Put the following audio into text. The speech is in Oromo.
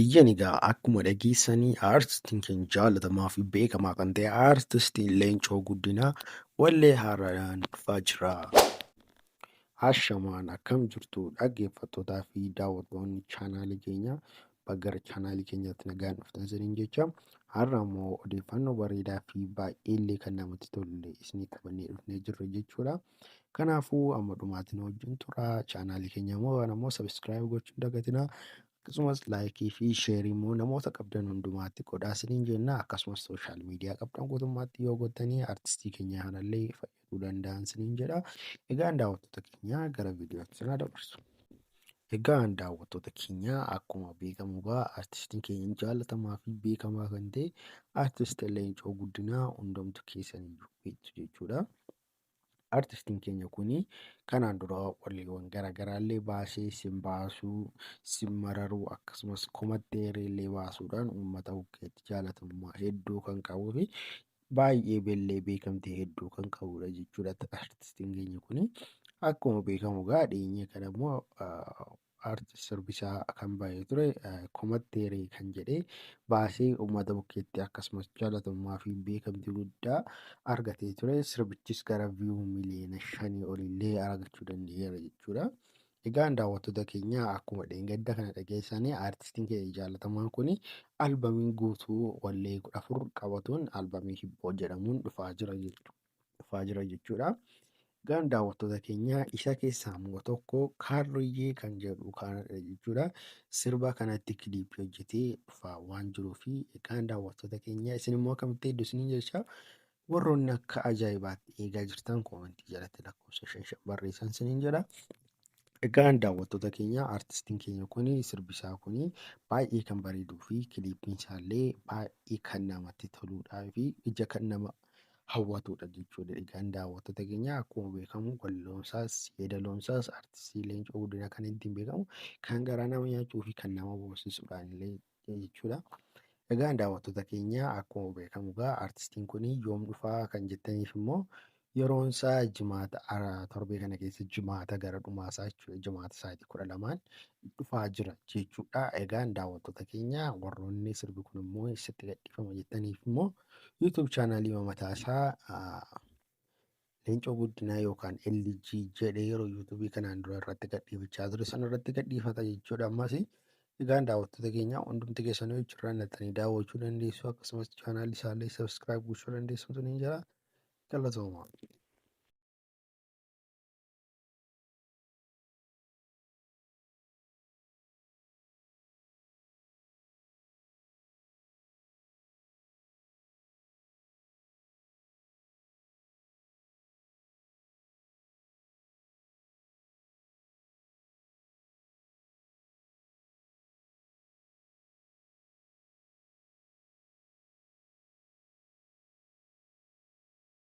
Iyyan egaa akkuma dhageessanii aartistiin keenya jaalatamaa fi beekamaa kan ta'e aartistiin Leencoo Guddinaa wallee haaraadhaan dhufaa jira. Ashamaan akkam jirtu dhaggeeffattootaa fi daawwattoonni chaanaalii keenyaa baggara chaanaalii keenyaatti nagaan dhuftan isiniin jecha har'a immoo odeeffannoo bareedaa fi baay'eellee kan namatti tolu isinii qabannee dhufnee jirra jechuudha. Kanaafuu amma dhumaatiin wajjin tura chaanaalii keenya immoo sabiskiraayib gochuun dagatinaa. Akkasumas laayikii fi sheerii immoo namoota qabdan hundumaatti godhaa isiniin jenna. Akkasumas sooshaal miidiyaa qabdan guutummaatti yoo gootanii aartistii keenya kanallee fayyaduu danda'an isiniin jedha. Egaan daawwattoota keenya gara viidiyootti isin dabarsu. Egaan daawwattoota keenya akkuma beekamu egaa aartistiin keenya jaalatamaa fi beekamaa kan ta'e aartist Leencoo Guddinaa hundumtu keessaniyyuu beektu jechuudha. Aartistiin keenya kuni kanaan dura walleewwan garaagaraallee baasee simbaasuu, simmararuu akkasumas komatteerillee baasuudhaan uummata bukkeetti jaalatamummaa hedduu kan qabuu fi baay'ee bellee beekamtii hedduu kan qabudha jechuudha. Aartistiin keenya kuni akkuma beekamu egaa dhiyeenya kana immoo aartist sirbisaa kan baay'ee ture komatteerii kan jedhee baasee uummata bukkeetti akkasumas jaalatamummaa fi beekamtii guddaa argatee ture. Sirbichis gara viyuu miliyoona 5 olillee argachuu danda'eera jechuudha. Egaan daawwattoota keenya akkuma dheengadda kana dhageessanii aartistiin keenya jaalatamaan kun albamii guutuu wallee 14 qabatuun albamii hibboo jedhamuun dhufaa jira jechuudha. Egaan daawwattoota keenya isa keessaa immoo tokko kaarroyyee kan jedhu kanadha jechuudha. Sirba kanatti kiliipii hojjetee dhufaa waan jiruuf egaan daawwattoota keenya isin immoo akkamitti hedduu isiniin jecha warroonni akka ajaa'ibaatti eegaa jirtan koomentii jalatti lakkoofsa 5 barreessan isiniin jedha. Egaan daawwattoota keenya aartistiin keenya kun sirbisaa kun baay'ee kan bareeduu fi kiliipiin isaallee baay'ee kan namatti toludhaa fi ija kan nama hawwatudha jechuudha. Egaan daawwattoota keenya akkuma beekamu walleewwansaas yeedaloonsaas aartistii Leencoo Guddinaa kan ittiin beekamu kan garaa nama nyaachuu fi kan nama boonsisuudhaan illee jechuudha. Egaan daawwattoota keenya akkuma beekamu egaa aartistiin kun yoom dhufaa kan jettaniif immoo yeroon isaa jimaata torbee kana keessa jimaata gara dhumaasaa jechuudha. Jimaata sa'aatii 12 dhufaa jira jechuudha. Egaan daawwattoota keenya warroonni sirbi kun immoo eessatti gadhiifama jettaniif immoo YouTube chaanaalii mataa isaa Leencoo Guddinaa yookaan LG jedhee yeroo YouTube kanaan dura irratti gadhiifachaa ture sana irratti gadhiifata jechuudha. Ammas egaan daawwattoota keenya hundumti keessanuu irraa nattanii daawwachuu dandeessu. Akkasumas chaanaalii isaallee sabiskiraayib gochuu dandeessu isiniin jedha. Galatoomaa.